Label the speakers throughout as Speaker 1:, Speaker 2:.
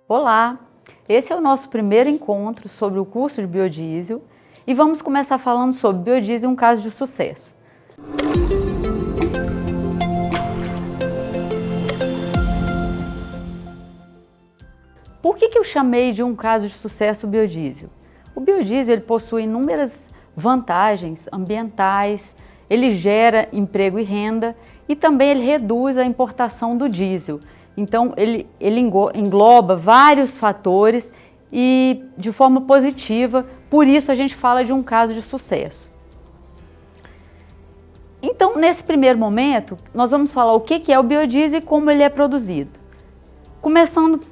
Speaker 1: Olá! Esse é o nosso primeiro encontro sobre o curso de biodiesel e vamos começar falando sobre biodiesel, um caso de sucesso. Por que eu chamei de um caso de sucesso o biodiesel? O biodiesel ele possui inúmeras vantagens ambientais, ele gera emprego e renda e também ele reduz a importação do diesel. Então ele engloba vários fatores e de forma positiva, por isso a gente fala de um caso de sucesso. Então nesse primeiro momento nós vamos falar o que é o biodiesel e como ele é produzido. Começando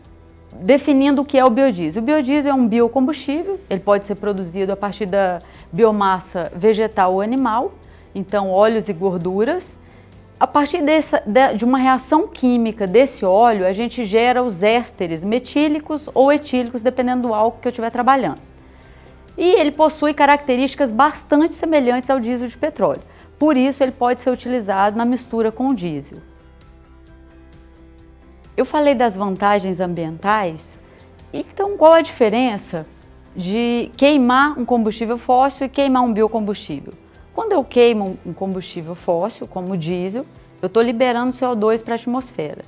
Speaker 1: definindo o que é o biodiesel. O biodiesel é um biocombustível, ele pode ser produzido a partir da biomassa vegetal ou animal, então óleos e gorduras. A partir de uma reação química desse óleo, a gente gera os ésteres metílicos ou etílicos, dependendo do álcool que eu estiver trabalhando. E ele possui características bastante semelhantes ao diesel de petróleo. Por isso, ele pode ser utilizado na mistura com o diesel. Eu falei das vantagens ambientais, então qual a diferença de queimar um combustível fóssil e queimar um biocombustível? Quando eu queimo um combustível fóssil, como o diesel, eu estou liberando CO2 para a atmosfera.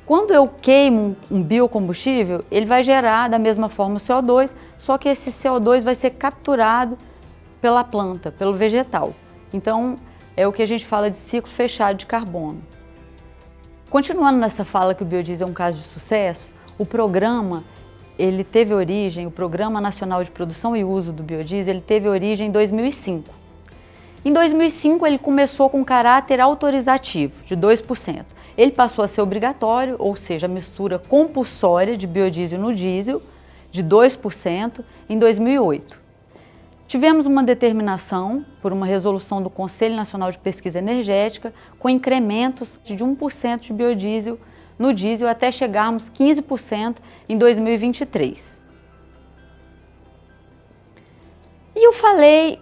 Speaker 1: Quando eu queimo um biocombustível, ele vai gerar da mesma forma o CO2, só que esse CO2 vai ser capturado pela planta, pelo vegetal. Então, é o que a gente fala de ciclo fechado de carbono. Continuando nessa fala que o biodiesel é um caso de sucesso, o Programa Nacional de Produção e Uso do Biodiesel, ele teve origem em 2005. Em 2005, ele começou com caráter autorizativo, de 2%. Ele passou a ser obrigatório, ou seja, a mistura compulsória de biodiesel no diesel, de 2%, em 2008. Tivemos uma determinação por uma resolução do Conselho Nacional de Pesquisa Energética com incrementos de 1% de biodiesel no diesel até chegarmos 15% em 2023. E eu falei,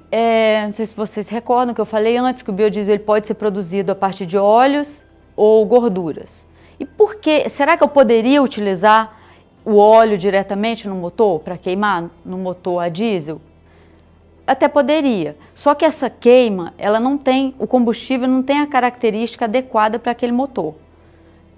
Speaker 1: não sei se vocês recordam que eu falei antes que o biodiesel ele pode ser produzido a partir de óleos ou gorduras. E por que? Será que eu poderia utilizar o óleo diretamente no motor para queimar no motor a diesel? Até poderia, só que essa queima, o combustível não tem a característica adequada para aquele motor.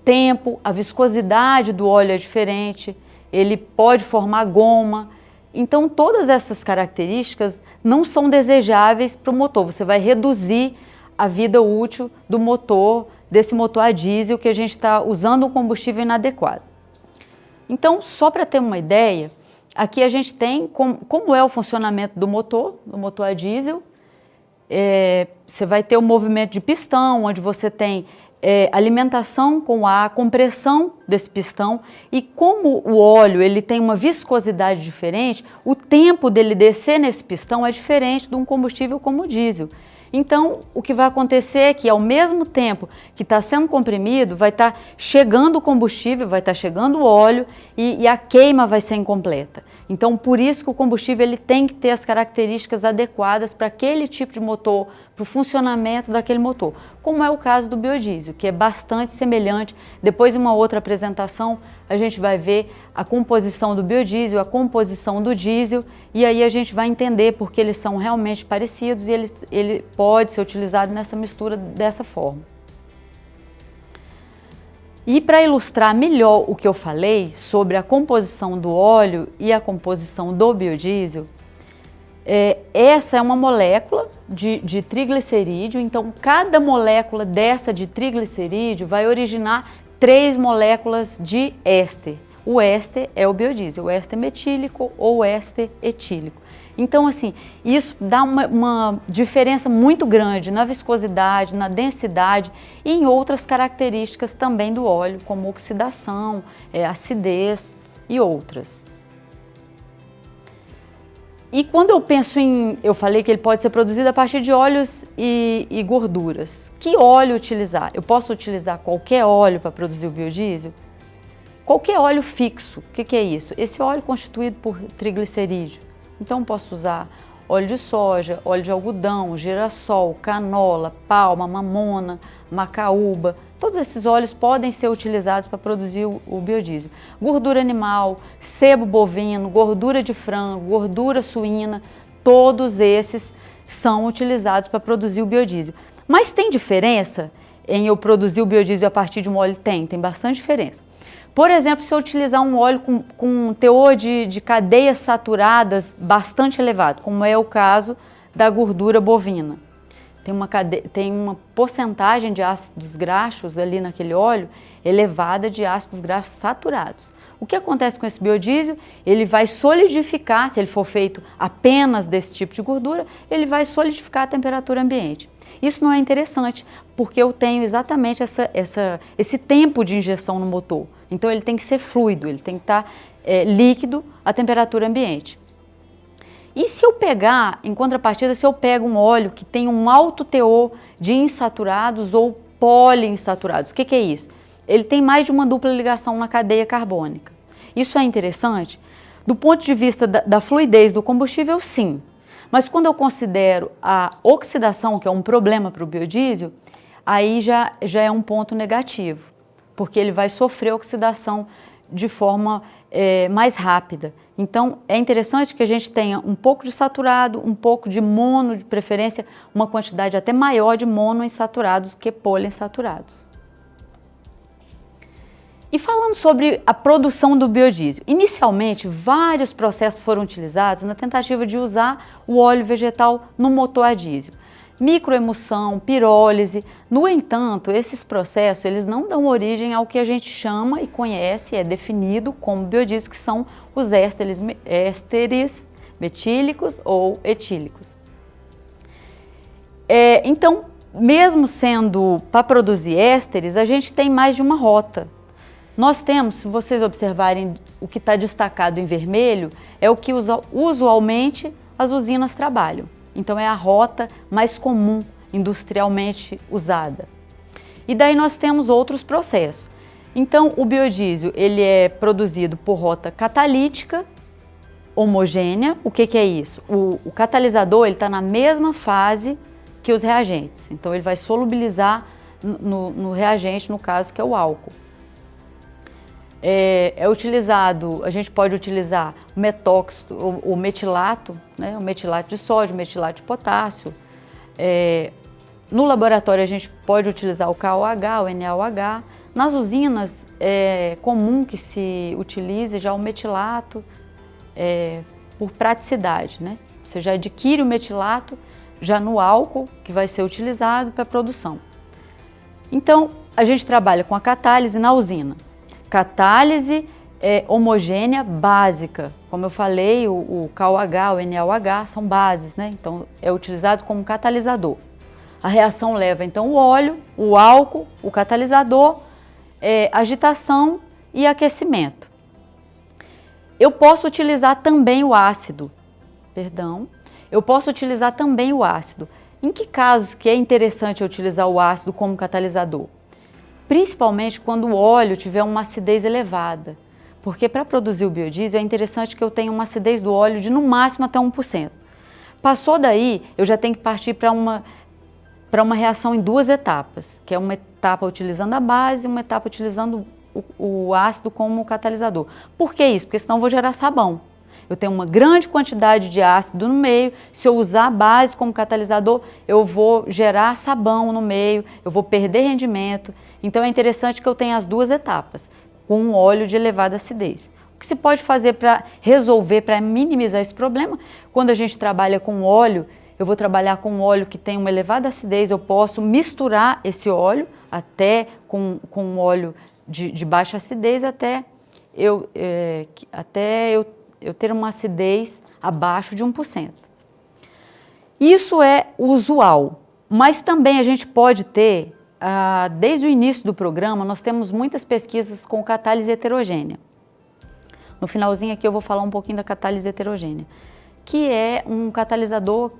Speaker 1: Tempo, a viscosidade do óleo é diferente, ele pode formar goma. Então, todas essas características não são desejáveis para o motor. Você vai reduzir a vida útil do motor, desse motor a diesel que a gente está usando um combustível inadequado. Então, só para ter uma ideia, aqui a gente tem como é o funcionamento do motor a diesel. Você vai ter o movimento de pistão, onde você tem alimentação com ar, compressão desse pistão, e como o óleo ele tem uma viscosidade diferente, o tempo dele descer nesse pistão é diferente de um combustível como o diesel. Então, o que vai acontecer é que ao mesmo tempo que está sendo comprimido, vai estar chegando o combustível, vai estar chegando o óleo e a queima vai ser incompleta. Então, por isso que o combustível ele tem que ter as características adequadas para aquele tipo de motor, para o funcionamento daquele motor, como é o caso do biodiesel, que é bastante semelhante. Depois, em uma outra apresentação, a gente vai ver a composição do biodiesel, a composição do diesel, e aí a gente vai entender porque eles são realmente parecidos e ele pode ser utilizado nessa mistura dessa forma. E para ilustrar melhor o que eu falei sobre a composição do óleo e a composição do biodiesel, essa é uma molécula de triglicerídeo, então cada molécula dessa de triglicerídeo vai originar 3 moléculas de éster. O éster é o biodiesel, o éster metílico ou o éster etílico. Então, assim, isso dá uma diferença muito grande na viscosidade, na densidade e em outras características também do óleo, como oxidação, acidez e outras. E quando eu penso eu falei que ele pode ser produzido a partir de óleos e gorduras. Que óleo utilizar? Eu posso utilizar qualquer óleo para produzir o biodiesel? Qualquer óleo fixo. O que é isso? Esse óleo constituído por triglicerídeo. Então, posso usar óleo de soja, óleo de algodão, girassol, canola, palma, mamona, macaúba, Todos esses óleos podem ser utilizados para produzir o biodiesel. Gordura animal, sebo bovino, gordura de frango, gordura suína, todos esses são utilizados para produzir o biodiesel. Mas tem diferença em eu produzir o biodiesel a partir de um óleo? Tem bastante diferença. Por exemplo, se eu utilizar um óleo com um teor de cadeias saturadas bastante elevado, como é o caso da gordura bovina. Tem uma porcentagem de ácidos graxos ali naquele óleo elevada de ácidos graxos saturados. O que acontece com esse biodiesel? Ele vai solidificar, se ele for feito apenas desse tipo de gordura, ele vai solidificar a temperatura ambiente. Isso não é interessante, porque eu tenho exatamente esse tempo de injeção no motor. Então ele tem que ser fluido, ele tem que estar líquido à temperatura ambiente. E se eu pegar, em contrapartida, se eu pego um óleo que tem um alto teor de insaturados ou poliinsaturados, o que é isso? Ele tem mais de uma dupla ligação na cadeia carbônica. Isso é interessante? Do ponto de vista da fluidez do combustível, sim. Mas quando eu considero a oxidação, que é um problema para o biodiesel, aí já é um ponto negativo, porque ele vai sofrer oxidação de forma mais rápida. Então, é interessante que a gente tenha um pouco de saturado, um pouco de mono, de preferência, uma quantidade até maior de monoinsaturados que poliinsaturados. E falando sobre a produção do biodiesel, inicialmente vários processos foram utilizados na tentativa de usar o óleo vegetal no motor a diesel. Microemulsão, pirólise. No entanto, esses processos eles não dão origem ao que a gente chama e conhece, é definido como biodiesel, que são os ésteres metílicos ou etílicos. Então, mesmo sendo para produzir ésteres, a gente tem mais de uma rota. Nós temos, se vocês observarem o que está destacado em vermelho, é o que usualmente as usinas trabalham. Então é a rota mais comum industrialmente usada. E daí nós temos outros processos. Então o biodiesel ele é produzido por rota catalítica homogênea. O que é isso? O catalisador ele está na mesma fase que os reagentes. Então ele vai solubilizar no reagente, no caso que é o álcool. Utilizado, a gente pode utilizar o metóxido, o metilato, né, o metilato de sódio, o metilato de potássio. No laboratório a gente pode utilizar o KOH, o NaOH. Nas usinas é comum que se utilize já o metilato por praticidade, né? Você já adquire o metilato já no álcool que vai ser utilizado para a produção. Então a gente trabalha com a catálise na usina. Catálise homogênea básica, como eu falei, o KOH, o NaOH são bases, né? Então é utilizado como catalisador. A reação leva então o óleo, o álcool, o catalisador, agitação e aquecimento. Eu posso utilizar também o ácido, Em que casos que é interessante eu utilizar o ácido como catalisador? Principalmente quando o óleo tiver uma acidez elevada, porque para produzir o biodiesel é interessante que eu tenha uma acidez do óleo de no máximo até 1%. Passou daí, eu já tenho que partir para uma reação em duas etapas, que é uma etapa utilizando a base e uma etapa utilizando o ácido como catalisador. Por que isso? Porque senão eu vou gerar sabão. Eu tenho uma grande quantidade de ácido no meio, se eu usar a base como catalisador, eu vou gerar sabão no meio, eu vou perder rendimento. Então é interessante que eu tenha as duas etapas, com um óleo de elevada acidez. O que se pode fazer para resolver, para minimizar esse problema? Quando a gente trabalha com óleo, eu vou trabalhar com um óleo que tem uma elevada acidez, eu posso misturar esse óleo até com um óleo de baixa acidez até eu ter uma acidez abaixo de 1%. Isso é usual, mas também a gente pode ter, desde o início do programa, nós temos muitas pesquisas com catálise heterogênea. No finalzinho aqui eu vou falar um pouquinho da catálise heterogênea, que é um catalisador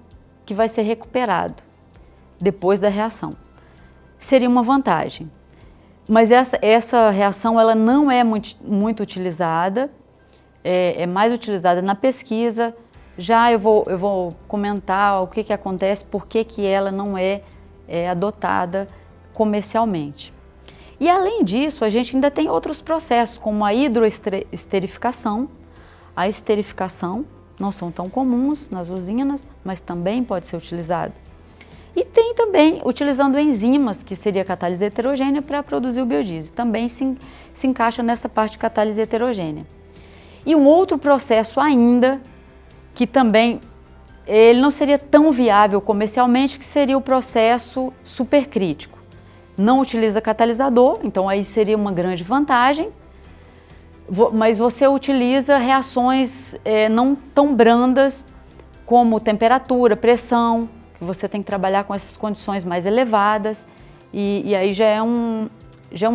Speaker 1: que vai ser recuperado depois da reação. Seria uma vantagem, mas essa reação ela não é muito utilizada, é mais utilizada na pesquisa. Já eu vou comentar o que acontece, por que ela não é adotada comercialmente. E além disso, a gente ainda tem outros processos, como a hidroesterificação. A esterificação não são tão comuns nas usinas, mas também pode ser utilizado. E tem também, utilizando enzimas, que seria a catálise heterogênea, para produzir o biodiesel. Também se encaixa nessa parte de catálise heterogênea. E um outro processo ainda, que também ele não seria tão viável comercialmente, que seria o processo supercrítico. Não utiliza catalisador, então aí seria uma grande vantagem, mas você utiliza reações não tão brandas como temperatura, pressão, que você tem que trabalhar com essas condições mais elevadas e aí já é um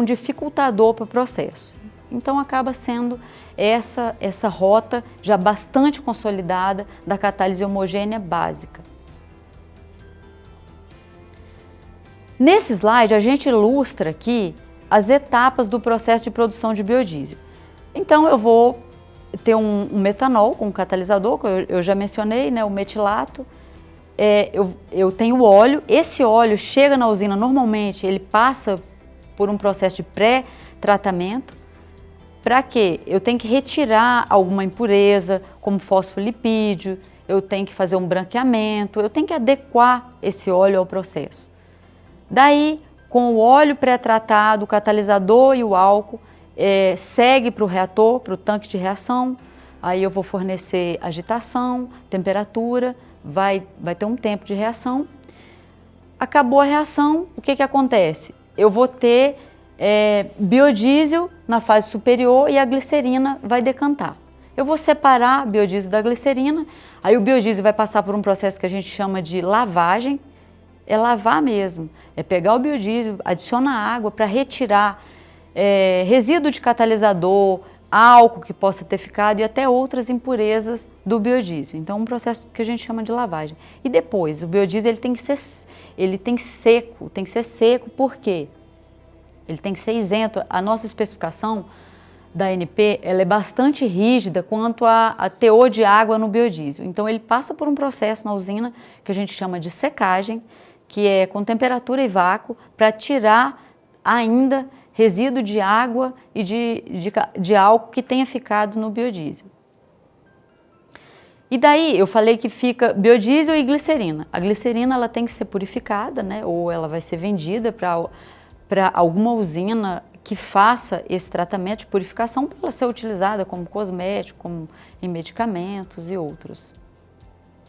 Speaker 1: dificultador para o processo. Então acaba sendo essa rota já bastante consolidada da catálise homogênea básica. Nesse slide a gente ilustra aqui as etapas do processo de produção de biodiesel. Então eu vou ter um metanol com catalisador, que eu já mencionei, né, o metilato. Eu tenho o óleo, esse óleo chega na usina, normalmente ele passa por um processo de pré-tratamento. Para quê? Eu tenho que retirar alguma impureza, como fosfolipídio, eu tenho que fazer um branqueamento, eu tenho que adequar esse óleo ao processo. Daí, com o óleo pré-tratado, o catalisador e o álcool, segue para o reator, para o tanque de reação, aí eu vou fornecer agitação, temperatura, vai ter um tempo de reação. Acabou a reação, o que acontece? Eu vou ter biodiesel na fase superior e a glicerina vai decantar. Eu vou separar biodiesel da glicerina, aí o biodiesel vai passar por um processo que a gente chama de lavagem, é lavar mesmo, é pegar o biodiesel, adicionar água para retirar resíduo de catalisador, álcool que possa ter ficado e até outras impurezas do biodiesel. Então, um processo que a gente chama de lavagem. E depois, o biodiesel ele tem que ser seco, por quê? Ele tem que ser isento. A nossa especificação da ANP, ela é bastante rígida quanto a teor de água no biodiesel. Então, ele passa por um processo na usina que a gente chama de secagem, que é com temperatura e vácuo, para tirar ainda resíduo de água e de álcool que tenha ficado no biodiesel. E daí eu falei que fica biodiesel e glicerina. A glicerina ela tem que ser purificada, né? Ou ela vai ser vendida para alguma usina que faça esse tratamento de purificação para ela ser utilizada como cosmético, como em medicamentos e outros.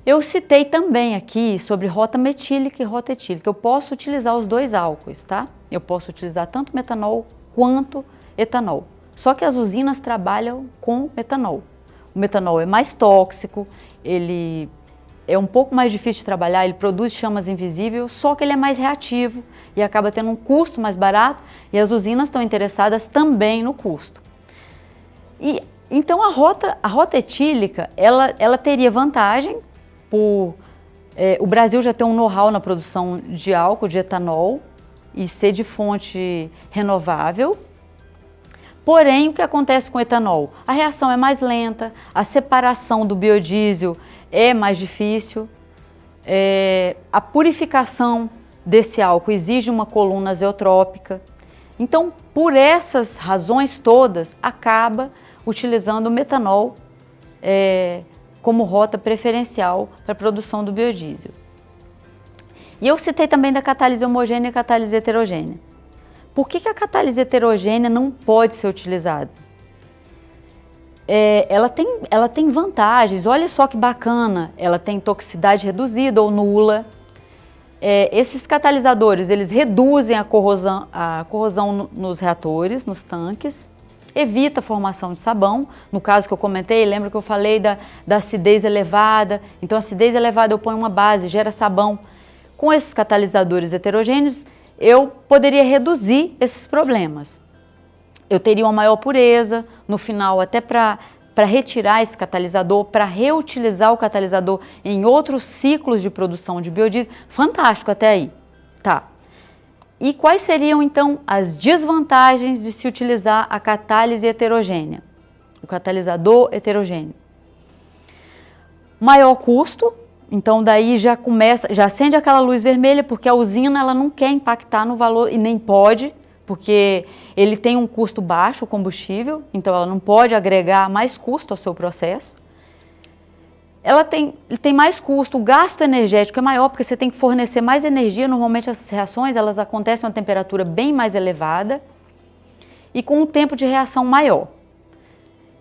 Speaker 1: Eu citei também aqui sobre rota metílica e rota etílica. Eu posso utilizar os dois álcoois, tá? Eu posso utilizar tanto metanol quanto etanol. Só que as usinas trabalham com metanol. O metanol é mais tóxico, ele é um pouco mais difícil de trabalhar, ele produz chamas invisíveis, só que ele é mais reativo e acaba tendo um custo mais barato e as usinas estão interessadas também no custo. E então a rota etílica, ela teria vantagem o Brasil já tem um know-how na produção de álcool, de etanol e ser de fonte renovável. Porém, o que acontece com o etanol? A reação é mais lenta, a separação do biodiesel é mais difícil, a purificação desse álcool exige uma coluna azeotrópica. Então, por essas razões todas, acaba utilizando o metanol como rota preferencial para a produção do biodiesel. E eu citei também da catálise homogênea e catálise heterogênea. Por que a catálise heterogênea não pode ser utilizada? Ela tem vantagens, olha só que bacana, ela tem toxicidade reduzida ou nula. Esses catalisadores, eles reduzem a corrosão nos reatores, nos tanques, evita a formação de sabão. No caso que eu comentei, lembra que eu falei da acidez elevada? Então, a acidez elevada eu ponho uma base, gera sabão. Com esses catalisadores heterogêneos, eu poderia reduzir esses problemas. Eu teria uma maior pureza, no final até para retirar esse catalisador, para reutilizar o catalisador em outros ciclos de produção de biodiesel. Fantástico até aí. Tá. E quais seriam, então, as desvantagens de se utilizar a catálise heterogênea, o catalisador heterogêneo? Maior custo, então daí já acende aquela luz vermelha, porque a usina ela não quer impactar no valor, e nem pode, porque ele tem um custo baixo, o combustível, então ela não pode agregar mais custo ao seu processo. Ele tem mais custo, o gasto energético é maior, porque você tem que fornecer mais energia. Normalmente essas reações elas acontecem a uma temperatura bem mais elevada e com um tempo de reação maior.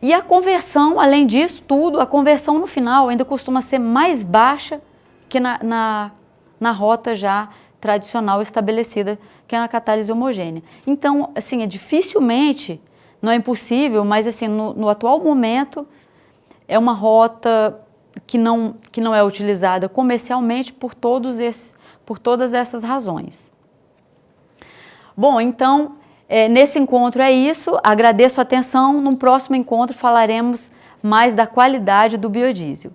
Speaker 1: E a conversão, além disso tudo, a conversão no final ainda costuma ser mais baixa que na rota já tradicional estabelecida, que é na catálise homogênea. Então, assim, dificilmente, não é impossível, mas assim, no atual momento, é uma rota que não é utilizada comercialmente por todas essas razões. Bom, então, nesse encontro é isso. Agradeço a atenção. No próximo encontro falaremos mais da qualidade do biodiesel.